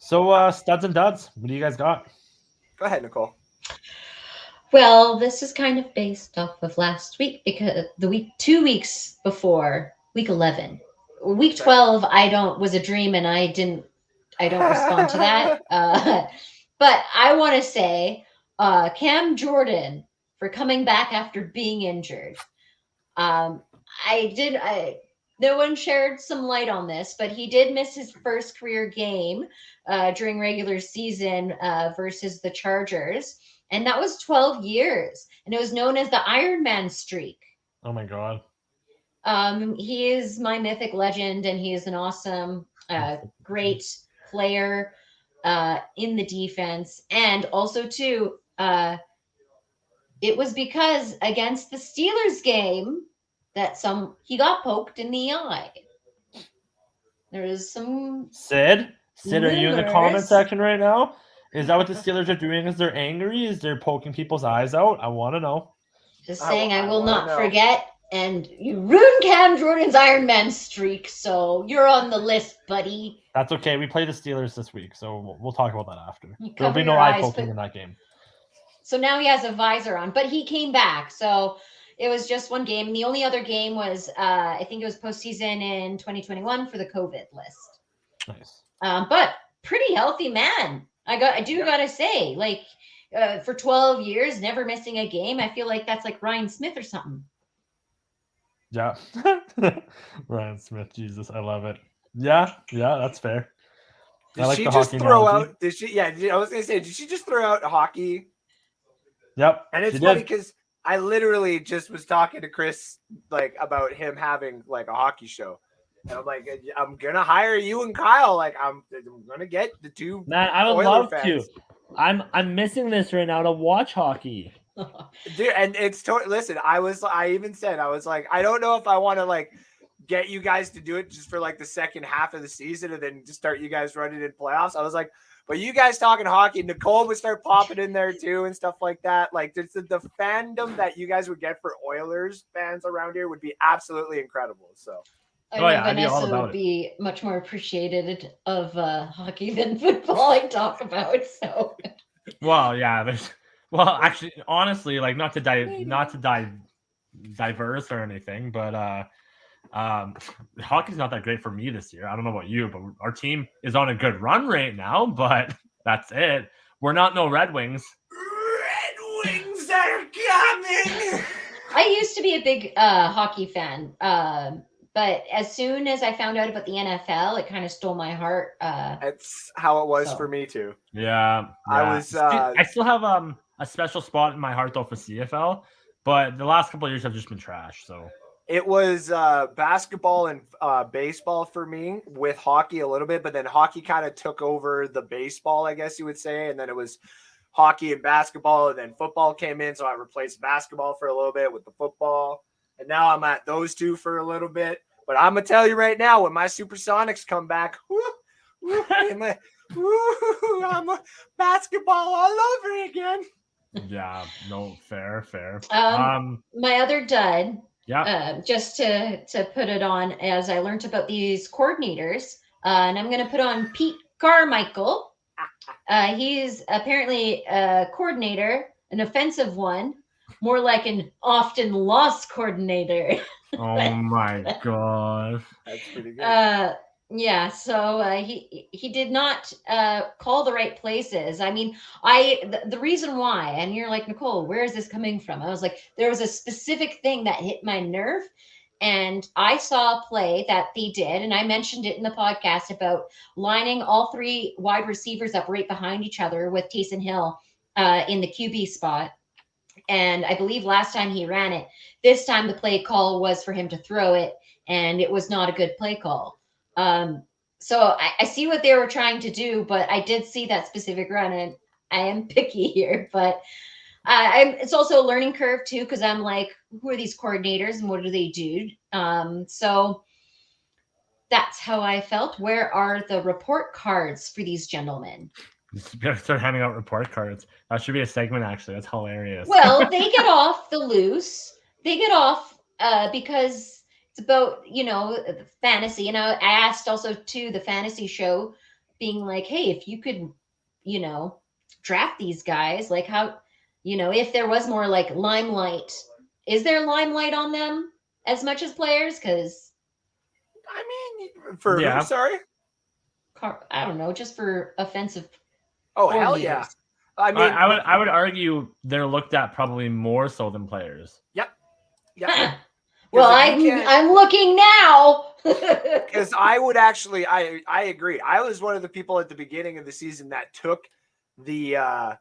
So, studs and duds, what do you guys got? Go ahead, Nicole. Well, this is kind of based off of last week because the week 2 weeks before week 11. Week Okay. 12 was a dream and I don't respond to that. But I want to say Cam Jordan for coming back after being injured. Um, I no one shared some light on this, but he did miss his first career game during regular season versus the Chargers, and that was 12 years, and it was known as the Iron Man streak. Oh my god. He is my mythic legend, and he is an awesome, great player in the defense, and also too. It was because against the Steelers game that he got poked in the eye. There was some Sid, are you in the comment rumors. section right now? Is that what the Steelers are doing? Is they're angry? Is they're poking people's eyes out? I want to know. Just I, saying, I I will want to not know. forget. And you ruined Cam Jordan's Iron Man streak, so you're on the list, buddy. That's okay. We play the Steelers this week, so we'll talk about that after. You There'll cover be no your eye eyes. poking in that game. So now he has a visor on, but he came back. So it was just one game. And the only other game was, I think it was postseason in 2021 for the COVID list. Nice. But pretty healthy man. I do gotta say, like for 12 years, never missing a game. I feel like that's like Ryan Smith or something. Yeah. Ryan Smith, Jesus, I love it. Yeah, that's fair. Did I like she the just hockey throw analogy. out? Did she? Yeah, I was gonna say, did she just throw out hockey? Yep. And it's she funny did. because I literally just was talking to Chris like about him having like a hockey show, and I'm like, I'm gonna hire you and Kyle. Like, I'm gonna get the two Man, I would Oiler love fans. to. I'm missing this right now to watch hockey. Dude, and it's listen, I even said I was like, I don't know if I want to like get you guys to do it just for like the second half of the season and then just start you guys running in playoffs. I was like, but you guys talking hockey, Nicole would start popping in there too and stuff like that. Like the fandom that you guys would get for Oilers fans around here would be absolutely incredible. So I Oh know yeah, I'd be all Vanessa about would it. be much more appreciated of hockey than football. I talk about so. Well, yeah. Well, actually, honestly, like not to diverse or anything, but hockey's not that great for me this year. I don't know about you, but our team is on a good run right now. But that's it. We're not no Red Wings. Red Wings are coming. I used to be a big hockey fan, but as soon as I found out about the NFL, it kind of stole my heart. That's how it was So. for me too. Yeah. I was I still have a special spot in my heart though for CFL, but the last couple of years have just been trash. So it was basketball and baseball for me with hockey a little bit, but then hockey kind of took over the baseball, I guess you would say. And then it was hockey and basketball, and then football came in. So I replaced basketball for a little bit with the football. And now I'm at those two for a little bit. But I'm going to tell you right now, when my Supersonics come back, I'm a basketball all over again. yeah, no, fair. My other dud, Yeah. just to put it on, as I learned about these coordinators, and I'm going to put on Pete Carmichael. He's apparently a coordinator, an offensive one, more like an often lost coordinator. Oh my god. That's pretty good. Yeah, so he did not call the right places. I mean, the reason why, and you're like, Nicole, where is this coming from? I was like, there was a specific thing that hit my nerve, and I saw a play that they did, and I mentioned it in the podcast about lining all three wide receivers up right behind each other with Taysom Hill in the QB spot. And I believe last time he ran it, this time the play call was for him to throw it, and it was not a good play call. So I see what they were trying to do, but I did see that specific run, and I am picky here. But it's also a learning curve too, because I'm like, who are these coordinators and what do they do? So that's how I felt. Where are the report cards for these gentlemen? You gotta start handing out report cards. That should be a segment, actually. That's hilarious. Well, they get off the loose. They get off because it's about, fantasy. And I asked also to the fantasy show being like, hey, if you could, draft these guys, like how, if there was more like limelight, is there limelight on them as much as players? Because I mean, for who? Sorry? I don't know, just for offensive. Oh, hell yeah. I mean, I would argue they're looked at probably more so than players. Yep. Well, I'm looking now. Because I would actually, I agree. I was one of the people at the beginning of the season that took the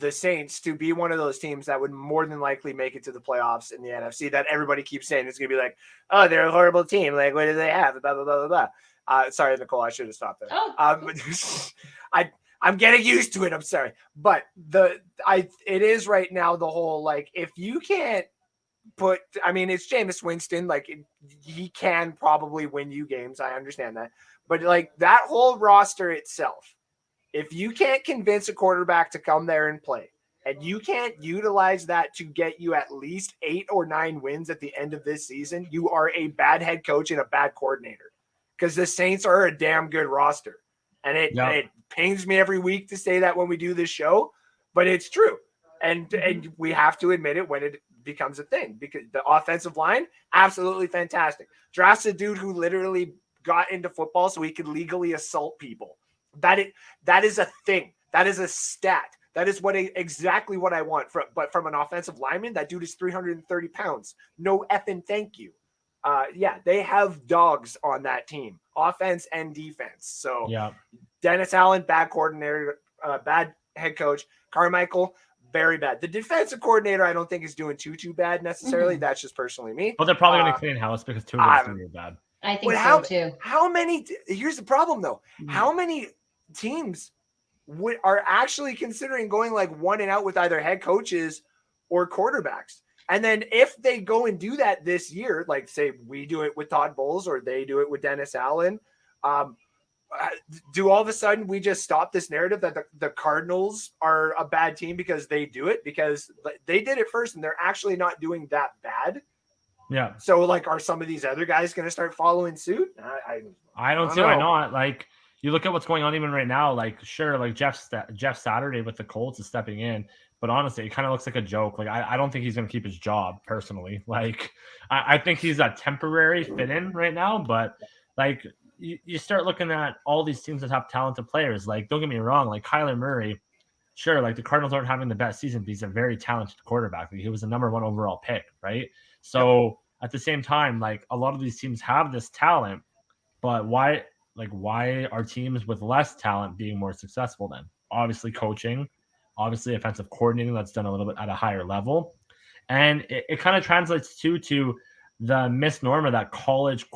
Saints to be one of those teams that would more than likely make it to the playoffs in the NFC. That everybody keeps saying it's going to be like, oh, they're a horrible team. Like, what do they have? Blah blah blah blah blah. Sorry, Nicole, I should have stopped there. Oh. I'm getting used to it. I'm sorry, but it is right now the whole like if you can't put, I mean, it's Jameis Winston. Like he can probably win you games. I understand that, but like that whole roster itself, if you can't convince a quarterback to come there and play, and you can't utilize that to get you at least 8 or 9 wins at the end of this season, you are a bad head coach and a bad coordinator. Because the Saints are a damn good roster, and it pains me every week to say that when we do this show, but it's true, and we have to admit it when it becomes a thing, because the offensive line, absolutely fantastic. Drafts a dude who literally got into football so he could legally assault people. That is a thing. That is a stat. That is exactly what I want. But from an offensive lineman, that dude is 330 pounds. No effing thank you. They have dogs on that team, offense and defense. So Dennis Allen, bad coordinator, bad head coach. Carmichael, very bad. The defensive coordinator, I don't think is doing too bad necessarily. Mm-hmm. That's just personally me. But they're probably going to clean house because 2 of them are bad. I think so too. How many? Here's the problem though. Mm-hmm. How many teams are actually considering going like 1 and out with either head coaches or quarterbacks? And then if they go and do that this year, like say we do it with Todd Bowles or they do it with Dennis Allen, do all of a sudden we just stop this narrative that the Cardinals are a bad team because they do it? Because they did it first and they're actually not doing that bad. Yeah. So like, are some of these other guys going to start following suit? I don't see why not. Like you look at what's going on even right now, like sure, like Jeff Saturday with the Colts is stepping in. But honestly, it kind of looks like a joke. Like, I don't think he's going to keep his job personally. Like, I think he's a temporary fit-in right now. But, like, you start looking at all these teams that have talented players. Like, don't get me wrong. Like, Kyler Murray, sure, like, the Cardinals aren't having the best season, but he's a very talented quarterback. Like, he was the number 1 overall pick, right? So, at the same time, like, a lot of these teams have this talent. But why are teams with less talent being more successful then? Obviously, coaching. Obviously, offensive coordinating that's done a little bit at a higher level. And it kind of translates to the misnomer that college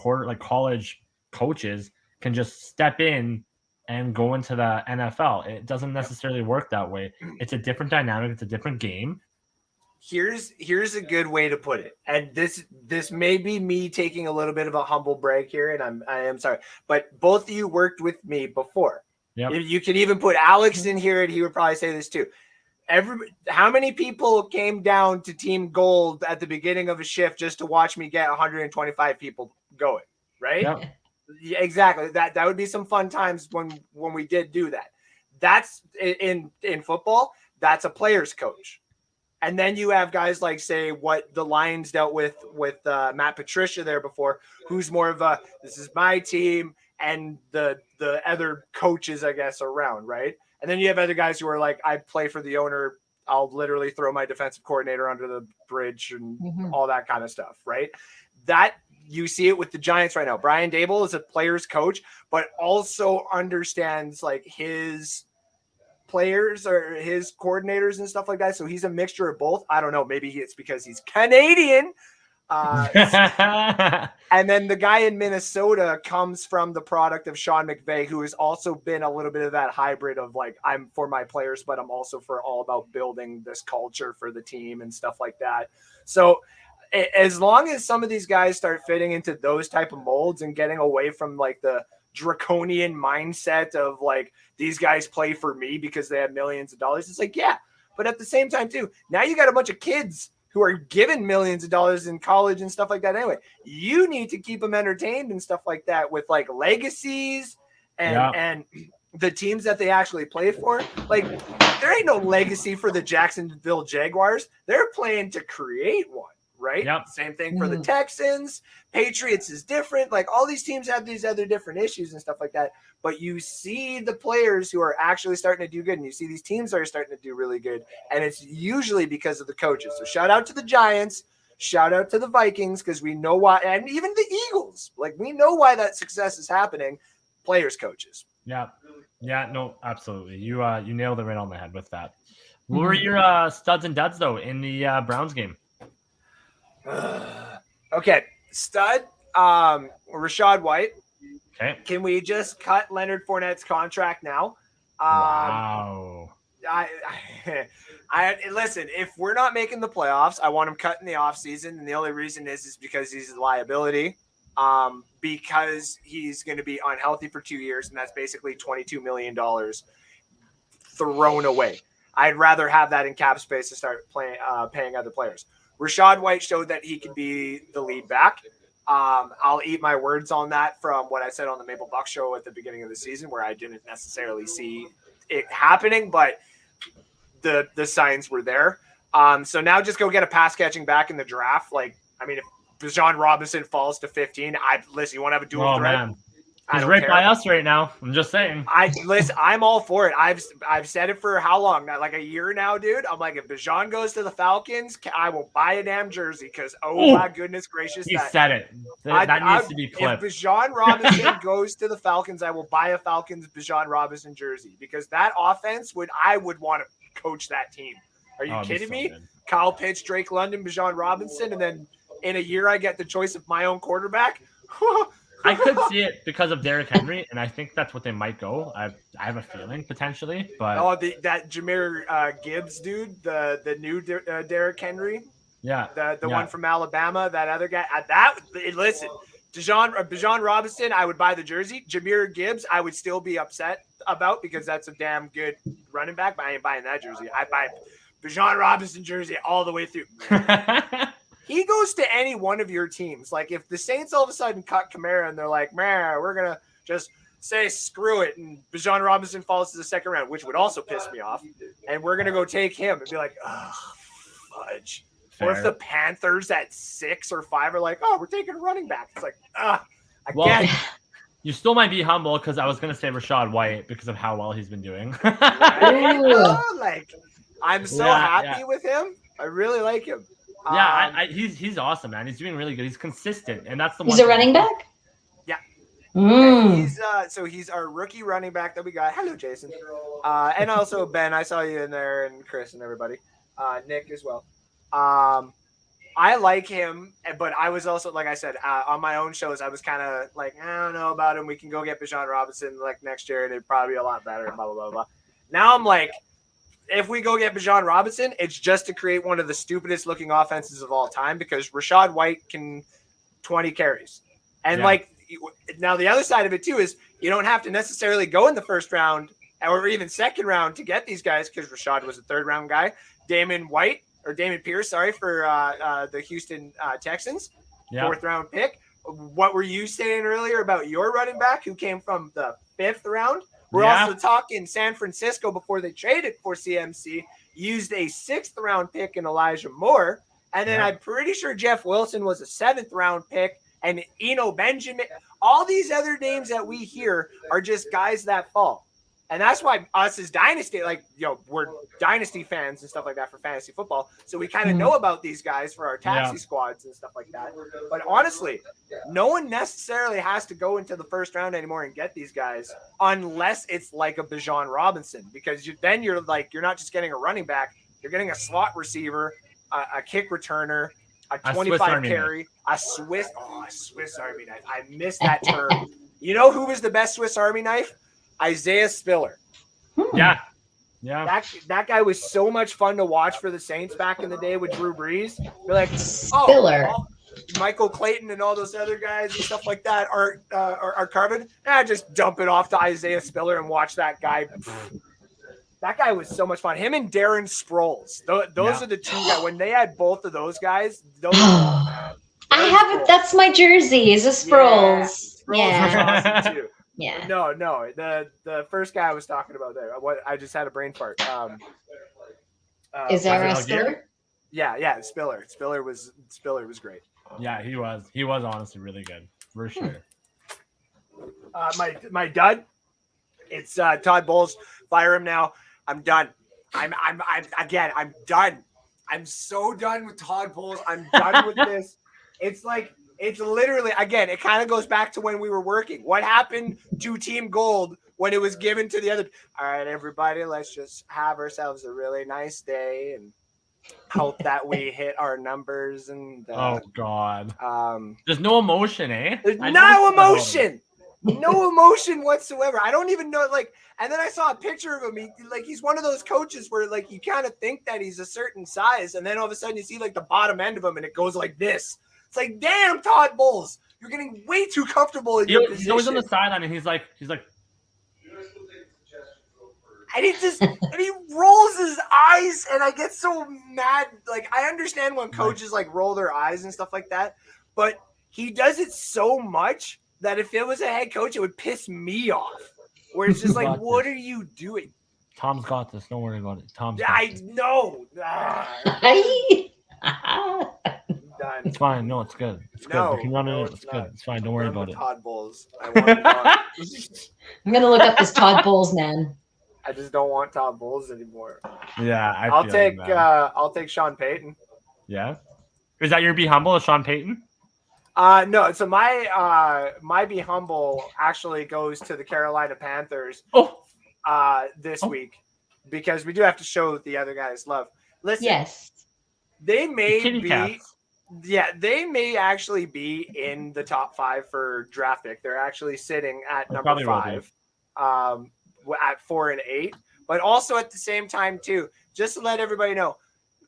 coaches can just step in and go into the NFL. It doesn't necessarily work that way. It's a different dynamic. It's a different game. Here's a good way to put it. And this may be me taking a little bit of a humble brag here, and I am sorry. But both of you worked with me before. Yep. You could even put Alex in here, and he would probably say this too. How many people came down to Team Gold at the beginning of a shift just to watch me get 125 people going? Right? Yep. Yeah, exactly. That would be some fun times when we did do that. That's in football. That's a player's coach. And then you have guys like, say, what the Lions dealt with Matt Patricia there before, who's more of a, this is my team, and the other coaches, I guess, around, right? And then you have other guys who are like, I play for the owner. I'll literally throw my defensive coordinator under the bridge and all that kind of stuff, right? That you see it with the Giants right now. Brian Daboll is a player's coach, but also understands like his players or his coordinators and stuff like that. So he's a mixture of both. I don't know. Maybe it's because he's Canadian. And then the guy in Minnesota comes from the product of Sean McVay, who has also been a little bit of that hybrid of like, I'm for my players, but I'm also for all about building this culture for the team and stuff like that. So as long as some of these guys start fitting into those type of molds and getting away from like the draconian mindset of like, these guys play for me because they have millions of dollars. It's like, yeah, but at the same time too, now you got a bunch of kids who are given millions of dollars in college and stuff like that. Anyway, you need to keep them entertained and stuff like that with like legacies and the teams that they actually play for, like there ain't no legacy for the Jacksonville Jaguars. They're playing to create one, right? Yep. Same thing for the Texans. Patriots is different. Like all these teams have these other different issues and stuff like that. But you see the players who are actually starting to do good, and you see these teams that are starting to do really good, and it's usually because of the coaches. So shout out to the Giants. Shout out to the Vikings, because we know why, and even the Eagles. Like we know why that success is happening. Players, coaches. Yeah. Yeah, no, absolutely. You nailed it right on the head with that. What were your studs and duds though in the Browns game? Okay, stud, Rashad White. Okay. Can we just cut Leonard Fournette's contract now? Wow. I listen, if we're not making the playoffs, I want him cut in the offseason, and the only reason is because he's a liability. Because he's going to be unhealthy for 2 years, and that's basically $22 million thrown away. I'd rather have that in cap space to start paying other players. Rashad White showed that he could be the lead back. I'll eat my words on that from what I said on the Maple Buck show at the beginning of the season, where I didn't necessarily see it happening, but the signs were there. So now just go get a pass catching back in the draft. Like, I mean, if Bijan Robinson falls to 15, listen, you want to have a dual threat? Man. He's right by us right now. I'm just saying. I'm all for it. I've said it for how long? Not like a year now, dude. I'm like, if Bijan goes to the Falcons, I will buy a damn jersey because my goodness gracious, he said it. That needs to be clipped. If Bijan Robinson goes to the Falcons, I will buy a Falcons Bijan Robinson jersey because that offense I would want to coach that team. Are you kidding me? Good. Kyle Pitts, Drake London, Bijan Robinson, and then in a year I get the choice of my own quarterback. I could see it because of Derrick Henry, and I think that's what they might go. I have a feeling potentially, but that Jahmyr Gibbs dude, the new Derrick Henry, the one from Alabama, that other guy. Listen, Bijan Robinson, I would buy the jersey. Jahmyr Gibbs, I would still be upset about because that's a damn good running back, but I ain't buying that jersey. I buy Bijan Robinson jersey all the way through. He goes to any one of your teams. Like if the Saints all of a sudden cut Kamara and they're like, man, we're going to just say screw it, and Bijan Robinson falls to the second round, which would also piss me off, and we're going to go take him and be like, oh, fudge. Fair. Or if the Panthers at 6 or 5 are like, oh, we're taking a running back. It's like, again. You still might be humble because I was going to say Rashad White because of how well he's been doing. I'm so happy with him. I really like him. Yeah, he's awesome, man. He's doing really good. He's consistent, and that's the one. He's a running back? Yeah. He's our rookie running back that we got. Hello, Jason. And also Ben, I saw you in there, and Chris and everybody. Nick as well. I like him, but I was also, like I said, on my own shows, I was kind of like, I don't know about him. We can go get Bijan Robinson like next year, and it'd probably be a lot better, blah, blah, blah, blah. Now I'm like, if we go get Bijan Robinson, it's just to create one of the stupidest looking offenses of all time because Rashad White can 20 carries. And now the other side of it too is you don't have to necessarily go in the first round or even second round to get these guys because Rashad was a third round guy. Damon Pierce, for the Houston Texans, fourth round pick. What were you saying earlier about your running back who came from the 5th round? We're also talking San Francisco before they traded for CMC, used a 6th round pick in Elijah Moore. And then I'm pretty sure Jeff Wilson was a 7th round pick and Eno Benjamin. All these other names that we hear are just guys that fall. And that's why us as Dynasty, we're Dynasty fans and stuff like that for fantasy football. So we kind of know about these guys for our taxi squads and stuff like that. But honestly, no one necessarily has to go into the first round anymore and get these guys unless it's like a Bijan Robinson. Because you're not just getting a running back. You're getting a slot receiver, a kick returner, a 25 carry, a Swiss Army knife. I missed that term. You know who was the best Swiss Army knife? Isaiah Spiller. Yeah. That guy was so much fun to watch for the Saints back in the day with Drew Brees. You're like, Spiller. Michael Clayton and all those other guys and stuff like that are Carbon. Just dump it off to Isaiah Spiller and watch that guy. That guy was so much fun. Him and Darren Sproles. Those are the two guys. When they had both of those guys, I have it. That's my jersey. Is a Sproles. Sproles was awesome too. Yeah. No. The first guy I was talking about there. What I just had a brain fart. Is there a Algier? Spiller? Yeah, Spiller. Spiller was great. Yeah, he was. He was honestly really good for sure. My dud. It's Todd Bowles. Fire him now. I'm done. I'm done. I'm so done with Todd Bowles. I'm done with this. It's literally, again, it kind of goes back to when we were working. What happened to Team Gold when it was given to the other? All right, everybody, let's just have ourselves a really nice day and hope that we hit our numbers. And Oh God. There's no emotion, eh? there's no emotion. No emotion whatsoever. I don't even know, and then I saw a picture of him. He's one of those coaches where, you kind of think that he's a certain size, and then all of a sudden you see, the bottom end of him, and it goes like this. It's like, damn, Todd Bowles, you're getting way too comfortable in your position. He's always on the sideline, and he's like, and he rolls his eyes, and I get so mad. I understand when coaches, roll their eyes and stuff like that, but he does it so much that if it was a head coach, it would piss me off. Where it's just what are you doing? Tom's got this. Don't worry about it. I know. Done. It's fine. No, it's good. It's good. We can run it. It's good. It's fine. Don't worry about it. Todd Bowles. I want him gone. I'm gonna look up this Todd Bowles man. I just don't want Todd Bowles anymore. Yeah, I'll take Sean Payton. Yeah, is that your be humble, Sean Payton? No. So my be humble actually goes to the Carolina Panthers. This week, because we do have to show the other guys love. Listen, yes, they may be. Yeah, they may actually be in the top 5 for draft pick. They're actually sitting at number 5, at 4 and 8. But also at the same time too, just to let everybody know,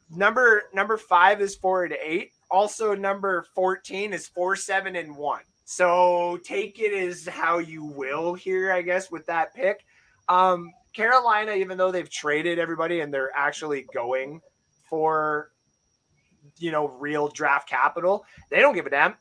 number 5 is 4 and 8. Also, number 14 is 4, 7 and 1. So take it as how you will here, I guess, with that pick. Carolina, even though they've traded everybody and they're actually going for, real draft capital, they don't give a damn.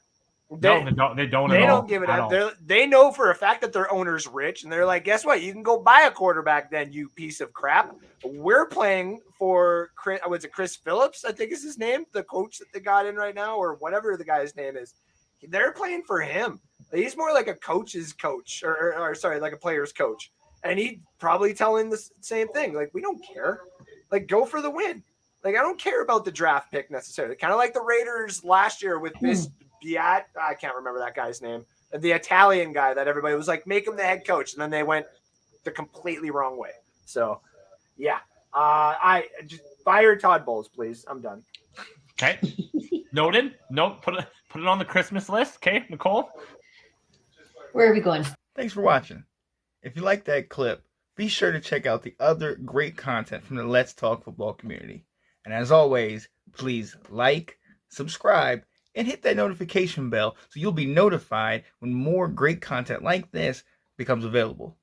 They don't give a damn. They know for a fact that their owner's rich, and they're like, guess what? You can go buy a quarterback then, you piece of crap. We're playing for Chris Phillips, I think is his name, the coach that they got in right now, or whatever the guy's name is. They're playing for him. He's more like a coach's coach, or like a player's coach. And he'd probably telling the same thing. We don't care. Go for the win. I don't care about the draft pick necessarily. Kind of like the Raiders last year with this Biat. I can't remember that guy's name. The Italian guy that everybody was like, make him the head coach. And then they went the completely wrong way. So, yeah. I just fire Todd Bowles, please. I'm done. Okay. Noted. Nope. Put it on the Christmas list. Okay, Nicole? Where are we going? Thanks for watching. If you like that clip, be sure to check out the other great content from the Let's Talk Football community. And as always, please like, subscribe, and hit that notification bell so you'll be notified when more great content like this becomes available.